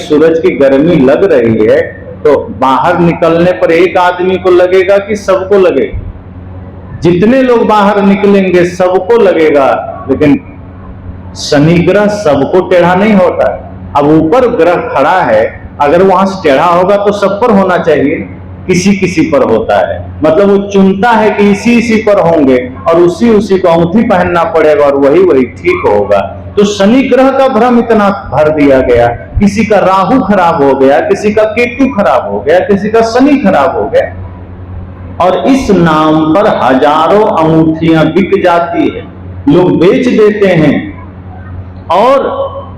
सूरज की गर्मी लग रही है तो बाहर निकलने पर एक आदमी को लगेगा कि सबको लगेगा? जितने लोग बाहर निकलेंगे सबको लगेगा, लेकिन शनि ग्रह सबको टेढ़ा नहीं होता है। अब ऊपर ग्रह खड़ा है, अगर वहां से टेढ़ा होगा तो सब पर होना चाहिए, किसी किसी पर होता है। मतलब वो चुनता है कि इसी इसी पर होंगे और उसी उसी को अंगूठी पहनना पड़ेगा और वही वही ठीक होगा। तो शनि ग्रह का भ्रम इतना भर दिया गया, किसी का राहु खराब हो गया, किसी का केतु खराब हो गया, किसी का शनि खराब हो गया, और इस नाम पर हजारों अंगूठियां बिक जाती है, लोग बेच देते हैं। और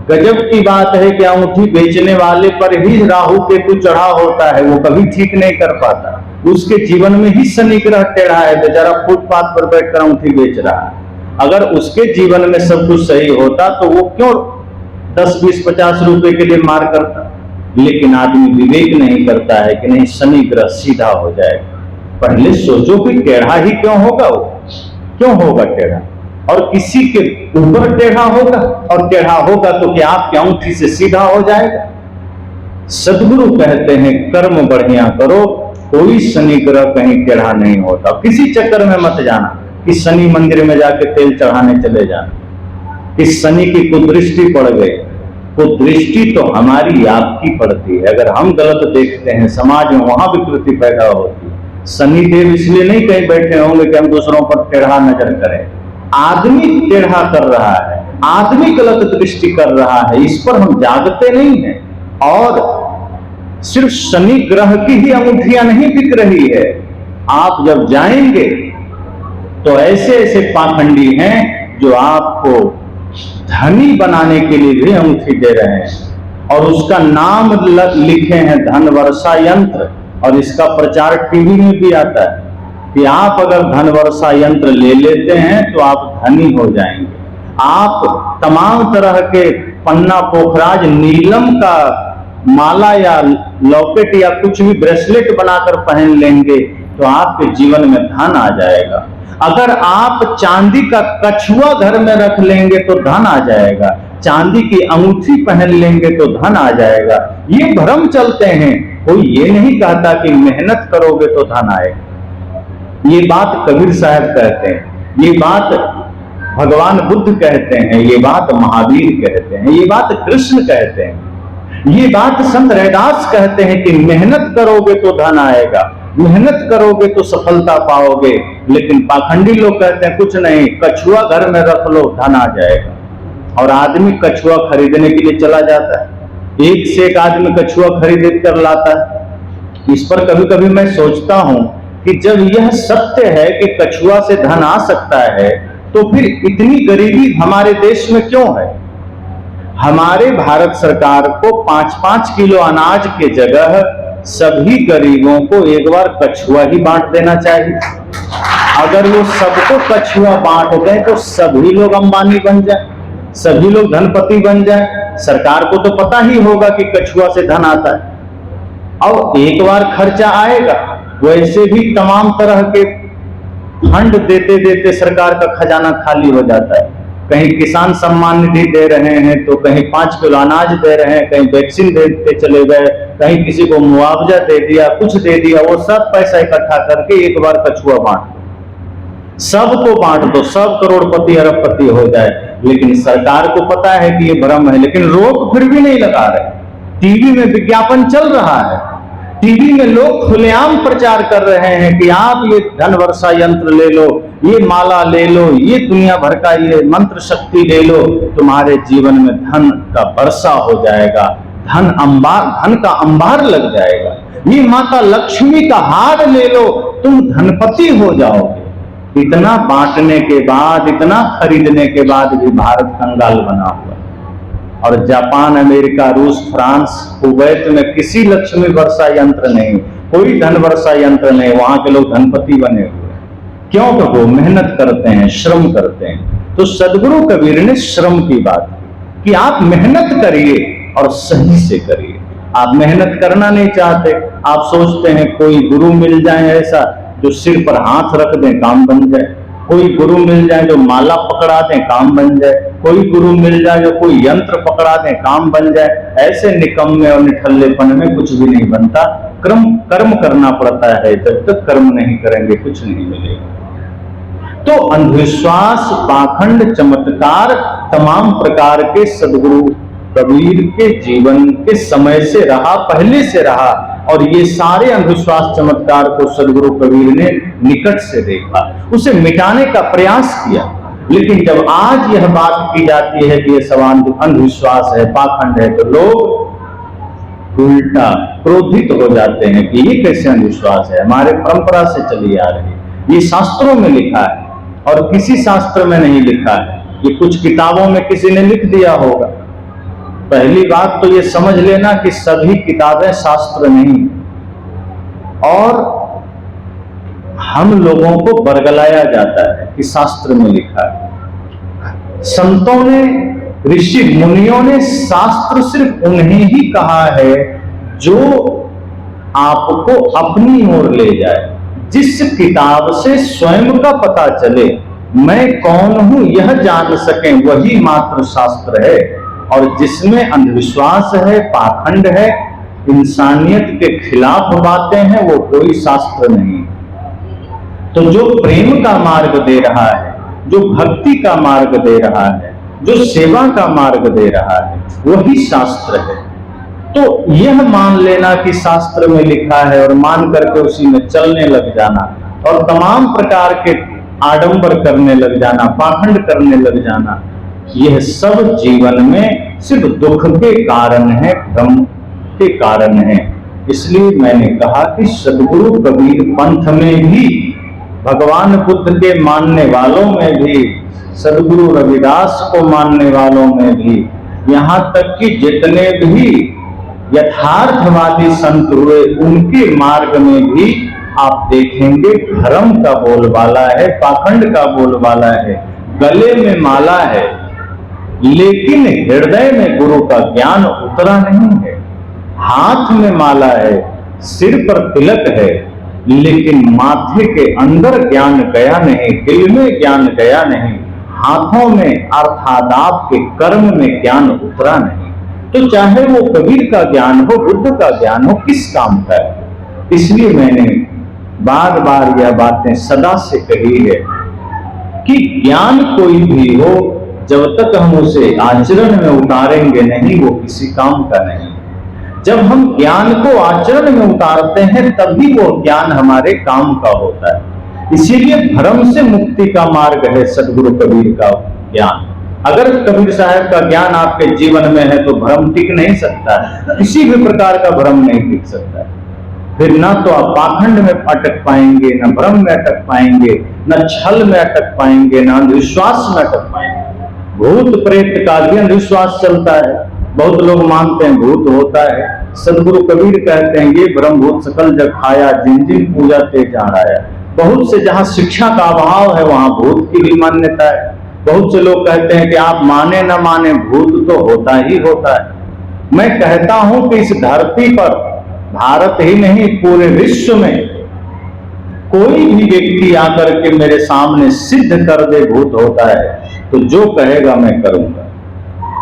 गजब की बात है कि अंगूठी बेचने वाले पर ही राहु केतु चढ़ा होता है, वो कभी ठीक नहीं कर पाता, उसके जीवन में ही शनि ग्रह टेढ़ा है, बेचारा फुटपाथ पर बैठकर अंगूठी बेच रहा है। अगर उसके जीवन में सब कुछ सही होता तो वो क्यों 10, 20, 50 रुपए के लिए मार करता? लेकिन आदमी विवेक नहीं करता है कि नहीं, शनि ग्रह सीधा हो जाएगा। पहले सोचो कि टेढ़ा ही क्यों होगा, वो क्यों होगा टेढ़ा, और किसी के ऊपर टेढ़ा होगा, और टेढ़ा होगा तो क्या आपकी अंगूठी से सीधा हो जाएगा? सदगुरु कहते हैं कर्म बढ़िया करो, कोई शनि ग्रह कहीं टेढ़ा नहीं होता। किसी चक्कर में मत जाना कि शनि मंदिर में जाके तेल चढ़ाने चले जाना, कि शनि की कुदृष्टि पड़ गई। कुदृष्टि तो हमारी आपकी पड़ती है, अगर हम गलत देखते हैं समाज में वहां विकृति पैदा होती है। शनि देव इसलिए नहीं कहीं बैठे होंगे कि हम दूसरों पर टेढ़ा नजर करें। आदमी टेढ़ा कर रहा है, आदमी गलत दृष्टि कर रहा है, इस पर हम जागते नहीं हैं। और सिर्फ शनि ग्रह की ही अंगूठियां नहीं बिक रही है, आप जब जाएंगे तो ऐसे ऐसे पाखंडी हैं जो आपको धनी बनाने के लिए भी अंगूठी दे रहे हैं, और उसका नाम लिखे हैं धन वर्षा यंत्र, और इसका प्रचार टीवी में भी आता है कि आप अगर धन वर्षा यंत्र ले लेते हैं तो आप धनी हो जाएंगे। आप तमाम तरह के पन्ना पोखराज नीलम का माला या लॉकेट या कुछ भी ब्रेसलेट बनाकर पहन लेंगे तो आपके जीवन में धन आ जाएगा। अगर आप चांदी का कछुआ घर में रख लेंगे तो धन आ जाएगा, चांदी की अंगूठी पहन लेंगे तो धन आ जाएगा। ये भ्रम चलते हैं, कोई ये नहीं कहता कि मेहनत करोगे तो धन आएगा। ये बात कबीर साहब कहते हैं, ये बात भगवान बुद्ध कहते हैं, ये बात महावीर कहते हैं, ये बात कृष्ण कहते हैं, ये बात संत रैदास कहते हैं कि मेहनत करोगे तो धन आएगा, मेहनत करोगे तो सफलता पाओगे। लेकिन पाखंडी लोग कहते हैं कुछ नहीं, कछुआ घर में रख लो धन आ जाएगा। और आदमी कछुआ खरीदने के लिए चला जाता है, एक से एक आदमी कछुआ खरीद कर लाता है। इस पर कभी कभी मैं सोचता हूं कि जब यह सत्य है कि कछुआ से धन आ सकता है तो फिर इतनी गरीबी हमारे देश में क्यों है? हमारे भारत सरकार को 5-5 किलो अनाज के जगह सभी गरीबों को एक बार कछुआ ही बांट देना चाहिए। अगर वो सबको कछुआ बांट दें तो सभी लोग अंबानी बन जाए, सभी लोग धनपति बन जाए। सरकार को तो पता ही होगा कि कछुआ से धन आता है और एक बार खर्चा आएगा। वैसे भी तमाम तरह के फंड देते देते सरकार का खजाना खाली हो जाता है। कहीं किसान सम्मान निधि दे रहे हैं तो कहीं 5 किलो अनाज दे रहे हैं, कहीं वैक्सीन देते चले गए, कहीं किसी को मुआवजा दे दिया, कुछ दे दिया। वो सब पैसा इकट्ठा करके एक बार कछुआ बांट दो, सबको बांट दो, सब करोड़पति अरबपति हो जाए। लेकिन सरकार को पता है कि ये भ्रम है, लेकिन रोक फिर भी नहीं लगा रहे। टीवी में विज्ञापन चल रहा है, टीवी में लोग खुलेआम प्रचार कर रहे हैं कि आप ये धन वर्षा यंत्र ले लो, ये माला ले लो, ये दुनिया भर का ये मंत्र शक्ति ले लो, तुम्हारे जीवन में धन का वर्षा हो जाएगा, धन का अंबार लग जाएगा। ये माता लक्ष्मी का हार ले लो, तुम धनपति हो जाओगे। इतना बांटने के बाद, इतना खरीदने के बाद भी भारत कंगाल बना हुआ। और जापान, अमेरिका, रूस, फ्रांस, कुवैत में किसी लक्ष्मी वर्षा यंत्र नहीं, कोई धन वर्षा यंत्र नहीं। वहां के लोग धनपति बने हुए। क्यों? तो वो मेहनत करते हैं, श्रम करते हैं। तो सदगुरु कबीर ने श्रम की बात की कि आप मेहनत करिए और सही से करिए। आप मेहनत करना नहीं चाहते, आप सोचते हैं कोई गुरु मिल जाए ऐसा जो सिर पर हाथ रख दें काम बन जाए। कोई गुरु मिल जाए जो माला पकड़ा दे काम बन जाए, कोई गुरु मिल जाए जो कोई यंत्र पकड़ा दे काम बन जाए। ऐसे निकम्मे और निठल्लेपन में कुछ भी नहीं बनता। कर्म करना पड़ता है, जब तक कर्म नहीं करेंगे कुछ नहीं मिलेगा। तो अंधविश्वास, पाखंड, चमत्कार तमाम प्रकार के सदगुरु कबीर के जीवन के समय से रहा, पहले से रहा, और ये सारे अंधविश्वास चमत्कार को सदगुरु कबीर ने निकट से देखा, उसे मिटाने का प्रयास किया। लेकिन जब आज यह बात की जाती है कि यह सब अंधविश्वास है, पाखंड है, तो लोग उल्टा क्रोधित हो जाते हैं कि ये कैसे अंधविश्वास है, हमारे परंपरा से चली आ रही है, ये शास्त्रों में लिखा है और किसी शास्त्र में नहीं लिखा है, ये कुछ किताबों में किसी ने लिख दिया होगा। पहली बात तो ये समझ लेना कि सभी किताबें शास्त्र नहीं, और हम लोगों को बरगलाया जाता है कि शास्त्र में लिखा है। संतों ने, ऋषि मुनियों ने शास्त्र सिर्फ उन्हें ही कहा है जो आपको अपनी ओर ले जाए, जिस किताब से स्वयं का पता चले, मैं कौन हूं यह जान सकें, वही मात्र शास्त्र है। और जिसमें अंधविश्वास है, पाखंड है, इंसानियत के खिलाफ बातें हैं, वो कोई शास्त्र नहीं। तो जो प्रेम का मार्ग दे रहा है, जो भक्ति का मार्ग दे रहा है, जो सेवा का मार्ग दे रहा है, वही शास्त्र है। तो यह मान लेना कि शास्त्र में लिखा है और मान करके उसी में चलने लग जाना और तमाम प्रकार के आडंबर करने लग जाना, पाखंड करने लग जाना, यह सब जीवन में सिर्फ दुख के कारण है, भ्रम के कारण है। इसलिए मैंने कहा कि सदगुरु कबीर पंथ में भी, भगवान बुद्ध के मानने वालों में भी, सदगुरु रविदास को मानने वालों में भी, यहाँ तक कि जितने भी यथार्थवादी संत हुए उनके मार्ग में भी आप देखेंगे धर्म का बोलबाला है, पाखंड का बोलबाला है, गले में माला है, लेकिन हृदय में गुरु का ज्ञान उतरा नहीं है। हाथ में माला है, सिर पर तिलक है, लेकिन माथे के अंदर ज्ञान गया नहीं, दिल में ज्ञान गया नहीं, हाथों में अर्थात आपके कर्म में ज्ञान उतरा नहीं। तो चाहे वो कबीर का ज्ञान हो, बुद्ध का ज्ञान हो, किस काम का है। इसलिए मैंने बार बार यह बातें सदा से कही है कि ज्ञान कोई भी हो, जब तक हम उसे आचरण में उतारेंगे नहीं, वो किसी काम का नहीं। जब हम ज्ञान को आचरण में उतारते हैं तभी वो ज्ञान हमारे काम का होता है। इसीलिए भ्रम से मुक्ति का मार्ग है सदगुरु कबीर का ज्ञान। अगर कबीर साहब का ज्ञान आपके जीवन में है तो भ्रम टिक नहीं सकता है, किसी भी प्रकार का भ्रम नहीं टिक सकता है। फिर ना तो आप पाखंड में अटक पाएंगे, न भ्रम में अटक पाएंगे, न छल में अटक पाएंगे, न अंधविश्वास में अटक पाएंगे। भूत प्रेत का भी अंधविश्वास चलता है, बहुत लोग मानते हैं भूत होता है। सदगुरु कबीर कहते हैं ये ब्रह्म भूत सकल जग खाया, जिन जिन पूजा ते जानाया। बहुत से जहां शिक्षा का अभाव है वहां भूत की भी मान्यता है। बहुत से लोग कहते हैं कि आप माने न माने भूत तो होता ही होता है। मैं कहता हूं कि इस धरती पर भारत ही नहीं पूरे विश्व में कोई भी व्यक्ति आकर के मेरे सामने सिद्ध कर दे भूत होता है तो जो कहेगा मैं करूंगा,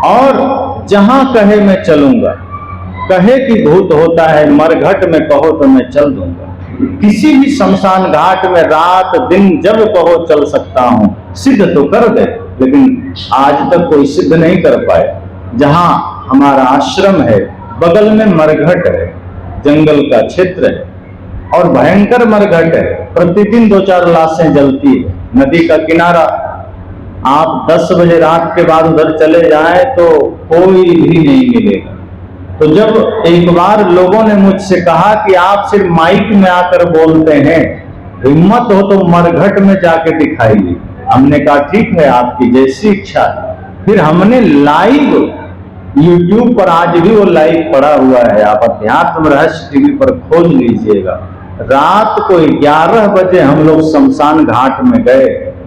और जहां कहे मैं चलूंगा। कहे कि भूत होता है, मरघट में कहो तो मैं चल दूंगा। किसी भी शमशान घाट में रात दिन जब कहो चल सकता हूं। सिद्ध तो कर दे, लेकिन आज तक कोई सिद्ध नहीं कर पाए। जहां हमारा आश्रम है बगल में मरघट है, जंगल का क्षेत्र है और भयंकर मरघट है। प्रतिदिन 2-4 लाशें जलती है। नदी का किनारा, आप 10 बजे रात के बाद उधर चले जाएं तो कोई भी नहीं मिलेगा। तो जब एक बार लोगों ने मुझसे कहा कि आप सिर्फ माइक में आकर बोलते हैं, हिम्मत हो तो मरघट में जाके दिखाइए। हमने कहा ठीक है, आपकी जैसी इच्छा है। फिर हमने लाइव YouTube पर, आज भी वो लाइव पड़ा हुआ है, आप अध्यात्म रहस्य टीवी पर खोज लीजिएगा। रात को 11 बजे हम लोग शमशान घाट में गए।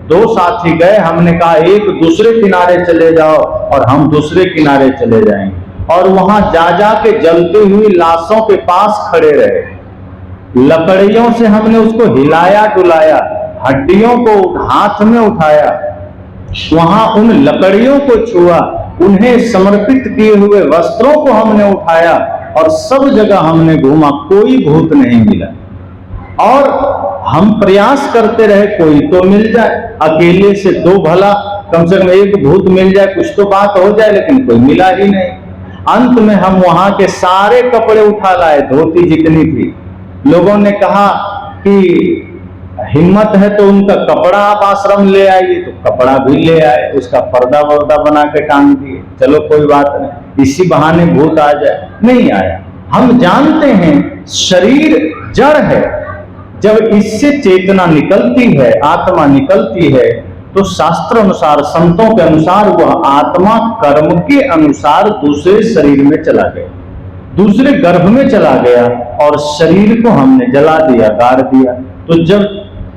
2 साथी गए, हमने कहा एक दूसरे किनारे चले जाओ और हम दूसरे किनारे चले जाएंगे, और वहां जा जा के जलती हुई लाशों के पास खड़े रहे। लकड़ियों से हमने उसको हिलाया डुलाया। हड्डियों को हाथ में उठाया, वहां उन लकड़ियों को छुआ, उन्हें समर्पित किए हुए वस्त्रों को हमने उठाया और सब जगह हमने घूमा, कोई भूत नहीं मिला। और हम प्रयास करते रहे कोई तो मिल जाए, अकेले से दो भला, कम से कम एक भूत मिल जाए, कुछ तो बात हो जाए, लेकिन कोई मिला ही नहीं। अंत में हम वहां के सारे कपड़े उठा लाए, धोती जितनी थी। लोगों ने कहा कि हिम्मत है तो उनका कपड़ा आप आश्रम ले आइए, तो कपड़ा भी ले आए, उसका पर्दा वर्दा बना के टांग दिए, चलो कोई बात नहीं, इसी बहाने भूत आ जाए। नहीं आया। हम जानते हैं शरीर जड़ है, जब इससे चेतना निकलती है, आत्मा निकलती है, तो शास्त्र अनुसार, संतों के अनुसार वह आत्मा कर्म के अनुसार दूसरे शरीर में चला गया, दूसरे गर्भ में चला गया और शरीर को हमने जला दिया, गाड़ दिया। तो जब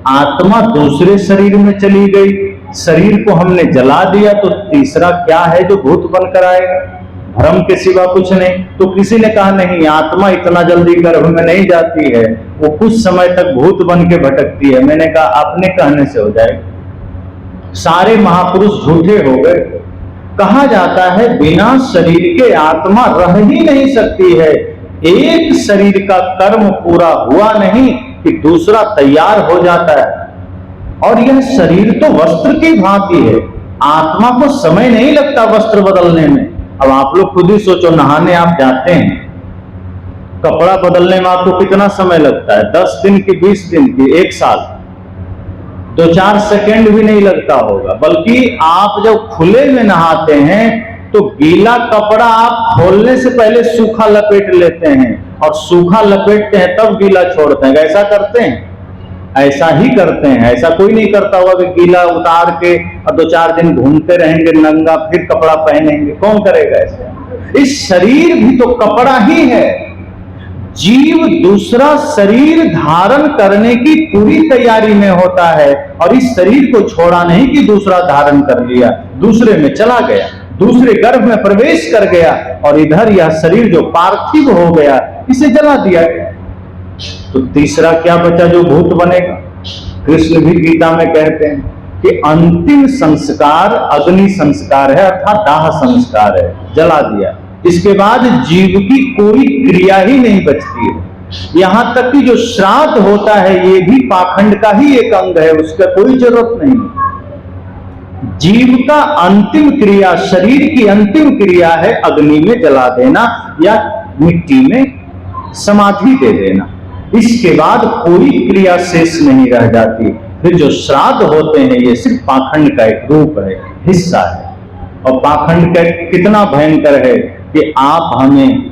आत्मा दूसरे शरीर में चली गई, शरीर को हमने जला दिया, तो तीसरा क्या है जो भूत बनकर आएगा? भ्रम के सिवा कुछ नहीं। तो किसी ने कहा नहीं, आत्मा इतना जल्दी गर्भ में नहीं जाती है, वो कुछ समय तक भूत बन के भटकती है। मैंने कहा अपने कहने से हो जाएगा। सारे महापुरुष झूठे हो गए। कहा जाता है बिना शरीर के आत्मा रह ही नहीं सकती है। एक शरीर का कर्म पूरा हुआ नहीं कि दूसरा तैयार हो जाता है। और यह शरीर तो वस्त्र की भांति है, आत्मा को समय नहीं लगता वस्त्र बदलने में। अब आप लोग खुद ही सोचो, नहाने आप जाते हैं, कपड़ा बदलने में आपको कितना समय लगता है? 10 दिन की, 20 दिन की, 1 साल? 2-4 सेकंड भी नहीं लगता होगा। बल्कि आप जब खुले में नहाते हैं तो गीला कपड़ा आप खोलने से पहले सूखा लपेट लेते हैं, और सूखा लपेटते हैं तब गीला छोड़ते हैं। ऐसा करते हैं? ऐसा ही करते हैं। ऐसा कोई नहीं करता होगा कि गीला उतार के और 2-4 दिन घूमते रहेंगे नंगा, फिर कपड़ा पहनेंगे। कौन करेगा ऐसा? इस शरीर भी तो कपड़ा ही है। जीव दूसरा शरीर धारण करने की पूरी तैयारी में होता है, और इस शरीर को छोड़ा नहीं कि दूसरा धारण कर लिया, दूसरे में चला गया, दूसरे गर्भ में प्रवेश कर गया, और इधर यह शरीर जो पार्थिव हो गया, इसे जला दिया गया। तो तीसरा क्या बचा जो भूत बनेगा? कृष्ण भी गीता में कहते हैं कि अंतिम संस्कार अग्नि संस्कार है, अर्थात दाह संस्कार है, जला दिया। इसके बाद जीव की कोई क्रिया ही नहीं बचती है। यहां तक कि जो श्राद्ध होता है ये भी पाखंड का ही एक अंग है, उसका कोई जरूरत नहीं। जीव का अंतिम क्रिया, शरीर की अंतिम क्रिया है अग्नि में जला देना या मिट्टी में समाधि दे देना। इसके बाद कोई क्रिया शेष नहीं रह जाती। फिर जो श्राद्ध होते हैं ये सिर्फ पाखंड का एक रूप है, हिस्सा है। और पाखंड का कितना भयंकर है कि आप हमें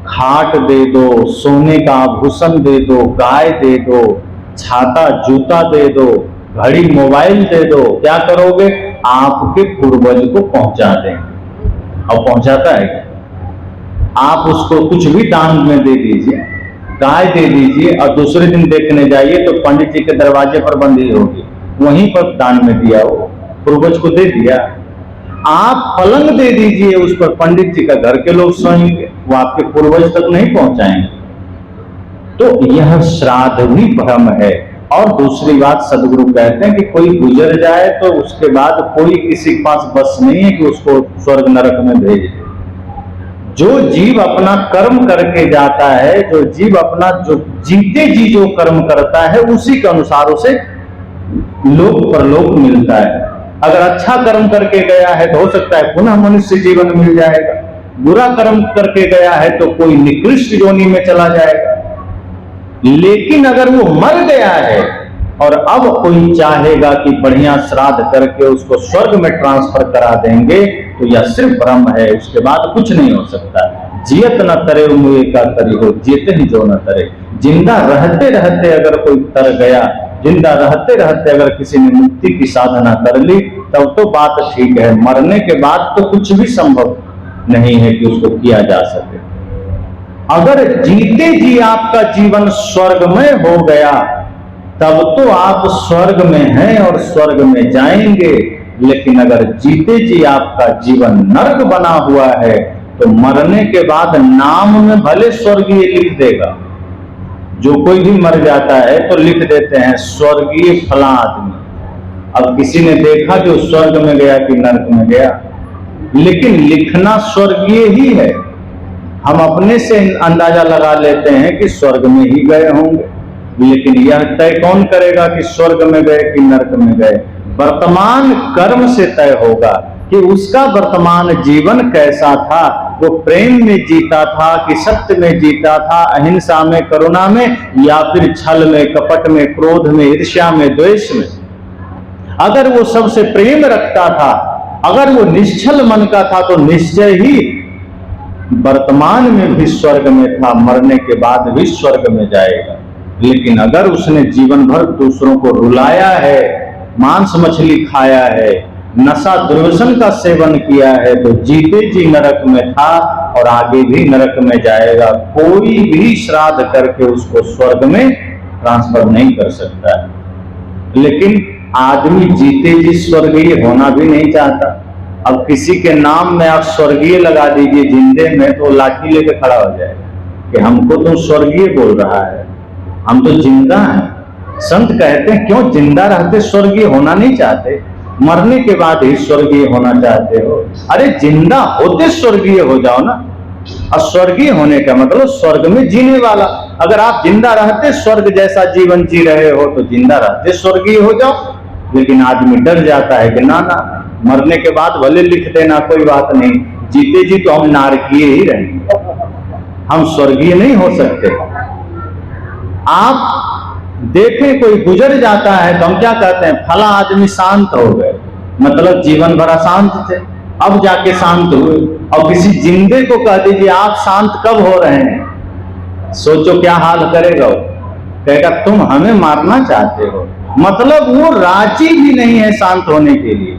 खाट दे दो, सोने का आभूषण दे दो, गाय दे दो, छाता जूता दे दो, घड़ी मोबाइल दे दो, क्या करोगे? आपके पूर्वज को पहुंचा देंगे। और पहुंचाता है क्या? आप उसको कुछ भी दान में दे दीजिए, गाय दे दीजिए, और दूसरे दिन देखने जाइए तो पंडित जी के दरवाजे पर बंधी होगी, वहीं पर दान में दिया, वो पूर्वज को दे दिया। आप पलंग दे दीजिए उस पर, पंडित जी का घर के लोग सोएंगे, वो आपके पूर्वज तक नहीं पहुंचाएंगे। तो यह श्राद्ध भी भ्रम है। और दूसरी बात सदगुरु कहते हैं कि कोई गुजर जाए तो उसके बाद कोई किसी के पास बस नहीं है कि उसको स्वर्ग नरक में भेज दे। जो जीव अपना कर्म करके जाता है, जो जीव अपना जो जीते जी जो कर्म करता है, उसी के अनुसार उसे लोक परलोक मिलता है। अगर अच्छा कर्म करके गया है तो हो सकता है पुनः मनुष्य जीवन मिल जाएगा, बुरा कर्म करके गया है तो कोई निकृष्ट योनि में चला जाएगा। लेकिन अगर वो मर गया है और अब कोई चाहेगा कि बढ़िया श्राद्ध करके उसको स्वर्ग में ट्रांसफर करा देंगे, तो यह सिर्फ भ्रम है। उसके बाद कुछ नहीं हो सकता। जियत न तरे मुए का तरी हो, जीते ही जो न तरे। जिंदा रहते रहते अगर कोई तर गया, जिंदा रहते रहते अगर किसी ने मुक्ति की साधना कर ली, तब तो बात ठीक है। मरने के बाद तो कुछ भी संभव नहीं है कि उसको किया जा सके। अगर जीते जी आपका जीवन स्वर्गमय हो गया, तब तो आप स्वर्ग में हैं और स्वर्ग में जाएंगे। लेकिन अगर जीते जी आपका जीवन नरक बना हुआ है, तो मरने के बाद नाम में भले स्वर्गीय लिख देगा, जो कोई भी मर जाता है तो लिख देते हैं स्वर्गीय फला आदमी। अब किसी ने देखा जो स्वर्ग में गया कि नरक में गया, लेकिन लिखना स्वर्गीय ही है। हम अपने से अंदाजा लगा लेते हैं कि स्वर्ग में ही गए होंगे, लेकिन यह तय कौन करेगा कि स्वर्ग में गए कि नरक में गए? वर्तमान कर्म से तय होगा कि उसका वर्तमान जीवन कैसा था। वो प्रेम में जीता था कि सत्य में जीता था, अहिंसा में, करुणा में, या फिर छल में, कपट में, क्रोध में, ईर्ष्या में, द्वेष में। अगर वो सबसे प्रेम रखता था, अगर वो निश्चल मन का था, तो निश्चय ही वर्तमान में भी स्वर्ग में था, मरने के बाद भी स्वर्ग में जाएगा। लेकिन अगर उसने जीवन भर दूसरों को रुलाया है, मांस मछली खाया है, नशा दुर्व्यसन का सेवन किया है, तो जीते जी नरक में था और आगे भी नरक में जाएगा। कोई भी श्राद्ध करके उसको स्वर्ग में ट्रांसफर नहीं कर सकता है। लेकिन आदमी जीते जी स्वर्गीय होना भी नहीं चाहता। अब किसी के नाम में आप स्वर्गीय लगा दीजिए जिंदे में, तो लाठी लेके खड़ा हो जाएगा कि हमको तो स्वर्गीय बोल रहा है, हम तो जिंदा हैं। संत कहते हैं क्यों जिंदा रहते स्वर्गीय होना नहीं चाहते, मरने के बाद ही स्वर्गीय होना चाहते हो? अरे जिंदा होते स्वर्गीय हो जाओ ना। और स्वर्गीय होने का मतलब स्वर्ग में जीने वाला। अगर आप जिंदा रहते स्वर्ग जैसा जीवन जी रहे हो तो जिंदा रहते स्वर्गीय हो जाओ। लेकिन आदमी डर जाता है कि ना ना, मरने के बाद भले लिख देना कोई बात नहीं, जीते जी तो हम नारकीय ही रहेंगे, हम स्वर्गीय नहीं हो सकते। आप देखें कोई गुजर जाता है तो हम क्या कहते हैं, फला आदमी शांत हो गए, मतलब जीवन भर अशांत थे, अब जाके शांत हुए। और किसी जिंदे को कह दीजिए आप शांत कब हो रहे हैं, सोचो क्या हाल करेगा वो। कहेगा तुम हमें मारना चाहते हो। मतलब वो राजी भी नहीं है शांत होने के लिए,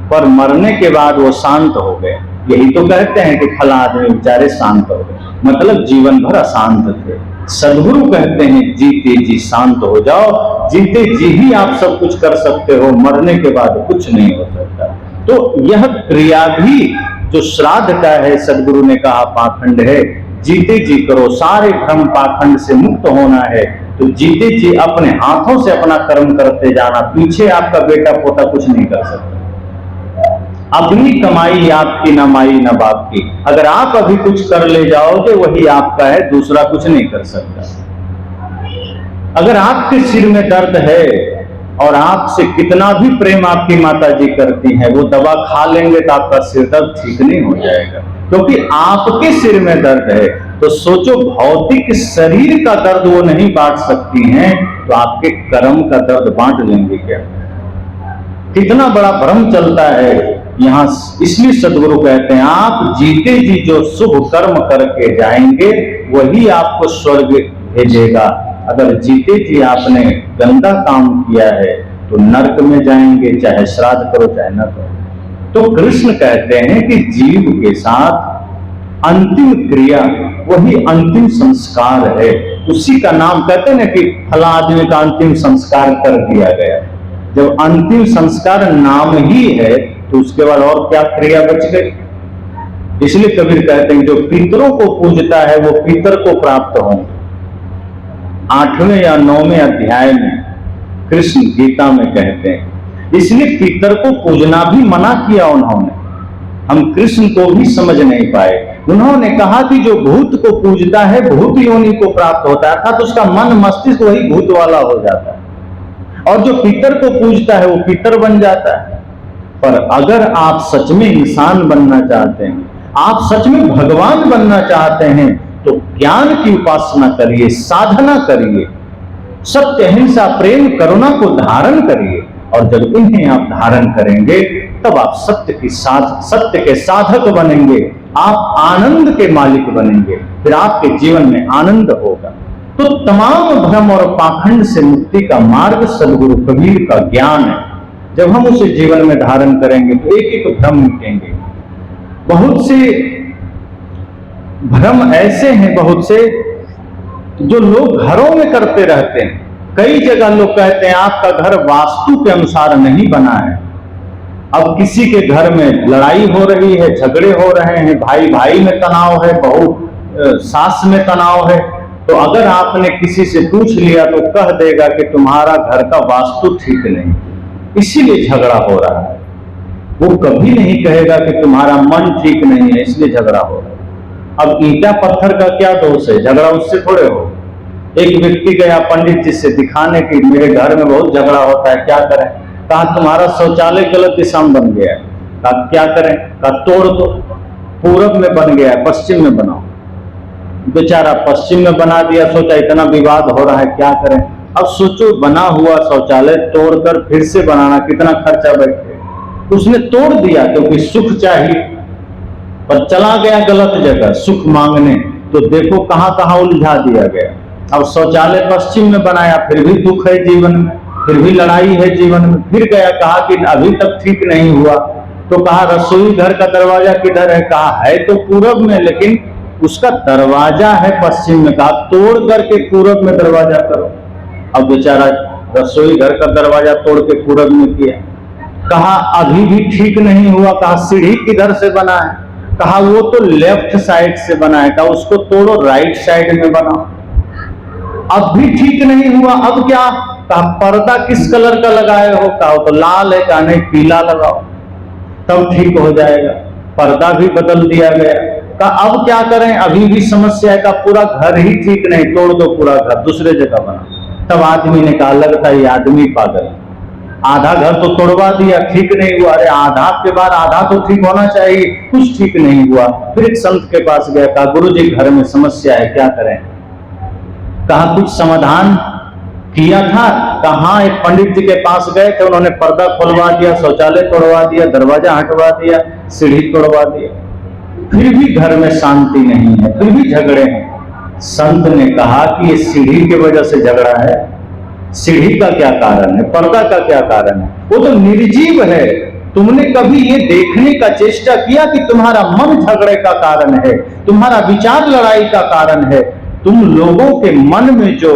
पर मरने के बाद वो शांत हो गए। यही तो कहते हैं कि फला आदमी बेचारे शांत हो गए, मतलब जीवन भर अशांत थे। सदगुरु कहते हैं जीते जी शांत हो जाओ, जीते जी ही आप सब कुछ कर सकते हो, मरने के बाद कुछ नहीं हो सकता। तो यह क्रिया भी जो श्राद्ध का है, सदगुरु ने कहा पाखंड है। जीते जी करो, सारे भ्रम पाखंड से मुक्त होना है तो जीते जी अपने हाथों से अपना कर्म करते जाना। पीछे आपका बेटा पोता कुछ नहीं कर सकता। अपनी कमाई आपकी, न माई न बाप की। अगर आप अभी कुछ कर ले जाओगे वही आपका है, दूसरा कुछ नहीं कर सकता। अगर आपके सिर में दर्द है और आपसे कितना भी प्रेम आपकी माता जी करती हैं, वो दवा खा लेंगे तो आपका सिर दर्द ठीक नहीं हो जाएगा, क्योंकि आपके सिर में दर्द है। तो सोचो भौतिक शरीर का दर्द वो नहीं बांट सकती हैं, तो आपके कर्म का दर्द बांट लेंगे क्या? कितना बड़ा भ्रम चलता है यहाँ। इसलिए सदगुरु कहते हैं आप जीते जी जो शुभ कर्म करके जाएंगे वही आपको स्वर्ग भेजेगा। अगर जीते जी आपने गंदा काम किया है तो नरक में जाएंगे, चाहे श्राद्ध करो चाहे न करो। तो कृष्ण कहते हैं कि जीव के साथ अंतिम क्रिया वही अंतिम संस्कार है। उसी का नाम कहते हैं ना कि फला आदमी का अंतिम संस्कार कर दिया गया। जब अंतिम संस्कार नाम ही है तो उसके बाद और क्या क्रिया बच गई। इसलिए कबीर कहते हैं जो पितरों को पूजता है वो पितर को प्राप्त होंगे। 8वें या 9वें अध्याय में कृष्ण गीता में कहते हैं। इसलिए पितर को पूजना भी मना किया उन्होंने। हम कृष्ण को भी समझ नहीं पाए। उन्होंने कहा कि जो भूत को पूजता है भूत योनि को प्राप्त होता है, अर्थात उसका मन मस्तिष्क वही भूत वाला हो जाता है, और जो पितर को पूजता है वो पितर बन जाता है। पर अगर आप सच में इंसान बनना चाहते हैं, आप सच में भगवान बनना चाहते हैं, तो ज्ञान की उपासना करिए, साधना करिए, सत्य, अहिंसा, प्रेम, करुणा को धारण करिए। और जब इन्हें आप धारण करेंगे तब आप सत्य के साधक बनेंगे, आप आनंद के मालिक बनेंगे, फिर आपके जीवन में आनंद होगा। तो तमाम भ्रम और पाखंड से मुक्ति का मार्ग सदगुरु कबीर का ज्ञान है। जब हम उसे जीवन में धारण करेंगे तो एक एक भ्रम मिटेंगे। बहुत से भ्रम ऐसे हैं, बहुत से जो लोग घरों में करते रहते हैं। कई जगह लोग कहते हैं आपका घर वास्तु के अनुसार नहीं बना है। अब किसी के घर में लड़ाई हो रही है, झगड़े हो रहे हैं, भाई भाई में तनाव है, बहू सास में तनाव है, तो अगर आपने किसी से पूछ लिया तो कह देगा कि तुम्हारा घर का वास्तु ठीक नहीं, इसीलिए झगड़ा हो रहा है। वो कभी नहीं कहेगा कि तुम्हारा मन ठीक नहीं है इसलिए झगड़ा हो रहा है। अब ईंटा पत्थर का क्या दोष है, झगड़ा उससे थोड़े हो। एक व्यक्ति गया पंडित जी से दिखाने की मेरे घर में बहुत झगड़ा होता है, क्या करें? कहा तुम्हारा शौचालय गलत दिशा में बन गया है। कहा क्या करें? कहा तोड़ दो, पूरब में बन गया है पश्चिम में बनाओ। बेचारा पश्चिम में बना दिया, सोचा इतना विवाद हो रहा है क्या करें। अब सोचो बना हुआ शौचालय तोड़कर फिर से बनाना कितना खर्चा बैठे। उसने तोड़ दिया क्योंकि सुख चाहिए, पर चला गया गलत जगह सुख मांगने, तो देखो कहां कहां उलझा दिया गया। अब शौचालय पश्चिम में बनाया, फिर भी दुख है जीवन में, फिर भी लड़ाई है जीवन में। फिर गया, कहा कि अभी तक ठीक नहीं हुआ, तो कहा रसोई घर का दरवाजा किधर है? कहा है तो पूरब में, लेकिन उसका दरवाजा है पश्चिम में। कहा तोड़ करके पूरब में दरवाजा करो। अब बेचारा रसोई घर का दरवाजा तोड़ के पूरब में किया। कहा अभी भी ठीक नहीं हुआ। कहा सीढ़ी किधर से बना है? कहा वो तो लेफ्ट साइड से बना है। कहा उसको तोड़ो राइट साइड में बनाओ। अब भी ठीक नहीं हुआ, अब क्या? कहा पर्दा किस कलर का लगाए हो? कहा तो लाल है। कहा नहीं पीला लगाओ तब ठीक हो जाएगा। पर्दा भी बदल दिया गया। कहा अब क्या करें? अभी भी समस्या है। कहा पूरा घर ही ठीक नहीं, तोड़ दो पूरा घर, दूसरे जगह बना। तब आदमी ने कहा लगता है ये आदमी पागल, आधा घर तो तोड़वा दिया, ठीक नहीं हुआ। अरे आधा के बाद आधा तो ठीक होना चाहिए, कुछ ठीक नहीं हुआ। फिर एक संत के पास गया, कहा गुरुजी घर में समस्या है क्या करें? कहा कुछ समाधान किया था? कहा एक पंडित जी के पास गए थे, उन्होंने पर्दा खोलवा दिया, शौचालय तोड़वा दिया, दरवाजा हटवा दिया, सीढ़ी तोड़वा दिया, फिर भी घर में शांति नहीं है, फिर भी झगड़े हैं। संत ने कहा कि ये सीढ़ी की वजह से झगड़ा है। सीढ़ी का क्या कारण है? पर्दा का क्या कारण है? वो तो निर्जीव है। तुमने कभी ये देखने का चेष्टा किया कि तुम्हारा मन झगड़े का कारण है, तुम्हारा विचार लड़ाई का कारण है? तुम लोगों के मन में जो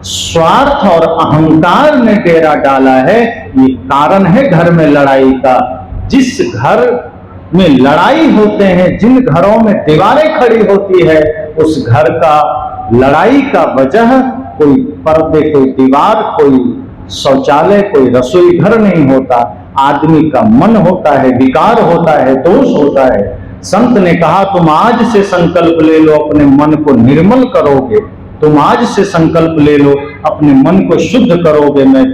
स्वार्थ और अहंकार ने डेरा डाला है, ये कारण है घर में लड़ाई का। जिस घर में लड़ाई होते हैं, जिन घरों में दीवारें खड़ी होती है, उस घर का लड़ाई का वजह कोई पर्दे, कोई दीवार, कोई शौचालय, कोई रसोई घर नहीं होता। आदमी का मन होता है, विकार होता है, दोष होता है। संत ने कहा तुम आज से संकल्प ले लो, अपने मन को निर्मल करोगे। तुम आज से संकल्प ले लो, अपने मन को शुद्ध करोगे। मैं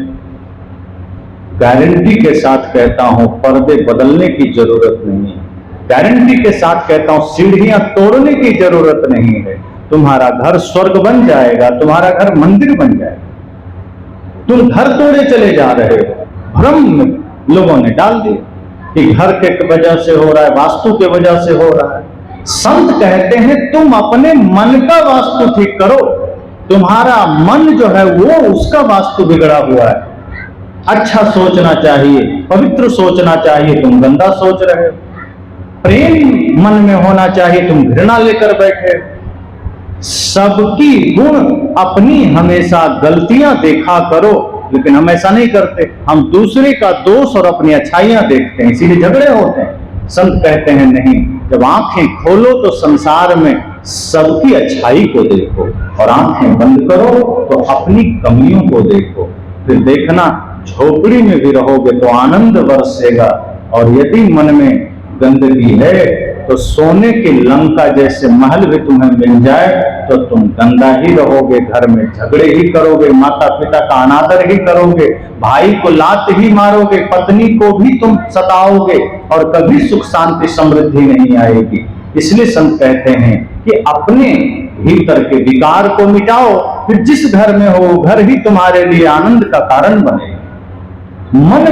गारंटी के साथ कहता हूं पर्दे बदलने की जरूरत नहीं है। गारंटी के साथ कहता हूं सीढ़ियां तोड़ने की जरूरत नहीं है। तुम्हारा घर स्वर्ग बन जाएगा, तुम्हारा घर मंदिर बन जाएगा। तुम घर तोड़े चले जा रहे हो। भ्रम लोगों ने डाल दिया कि घर के वजह से हो रहा है, वास्तु के वजह से हो रहा है। संत कहते हैं तुम अपने मन का वास्तु ठीक करो। तुम्हारा मन जो है वो उसका वास्तु बिगड़ा हुआ है। अच्छा सोचना चाहिए, पवित्र सोचना चाहिए, तुम गंदा सोच रहे हो। प्रेम मन में होना चाहिए, तुम घृणा लेकर बैठे हो। सबकी गुण अपनी हमेशा गलतियां देखा करो, लेकिन हम ऐसा नहीं करते। हम दूसरे का दोष और अपनी अच्छाइयां देखते हैं, इसीलिए झगड़े होते हैं। संत कहते हैं नहीं, जब आंखें खोलो तो संसार में सबकी अच्छाई को देखो, और आंखें बंद करो तो अपनी कमियों को देखो। फिर देखना झोपड़ी में भी रहोगे तो आनंद बरसेगा, और यदि मन में गंदगी है तो सोने की लंका जैसे महल भी तुम्हें मिल जाए तो तुम गंदा ही रहोगे, घर में झगड़े ही करोगे, माता पिता का अनादर ही करोगे, भाई को लात ही मारोगे, पत्नी को भी तुम सताओगे, और कभी सुख शांति समृद्धि नहीं आएगी। इसलिए संत कहते हैं कि अपने भीतर के विकार को मिटाओ, फिर जिस घर में हो घर ही तुम्हारे लिए आनंद का कारण बनेगा। मन